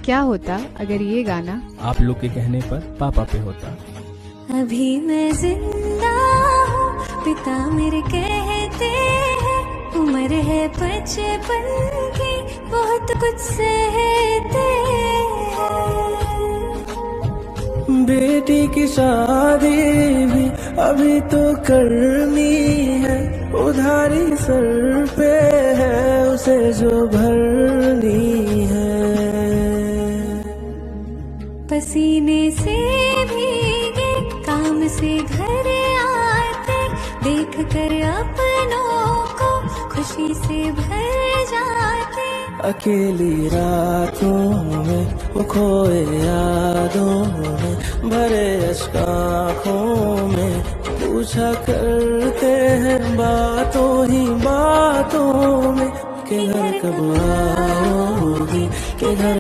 क्या होता अगर ये गाना आप लोग के कहने पर पापा पे होता। अभी मैं जिंदा हूँ, पिता मेरे कहते हैं, उम्र है 55 की, बहुत कुछ सहते हैं। बेटी की शादी भी अभी तो करनी है, उधारी सर पे है उसे जो भरनी है। पसीने से भीगे काम से घर आते, देख कर अपनों को खुशी से भर जाते। अकेली रातों में वो खोए यादों में, भरे अश्क आँखों में पूछा करते हैं बातों ही बातों में कि घर कब आओगी, कि घर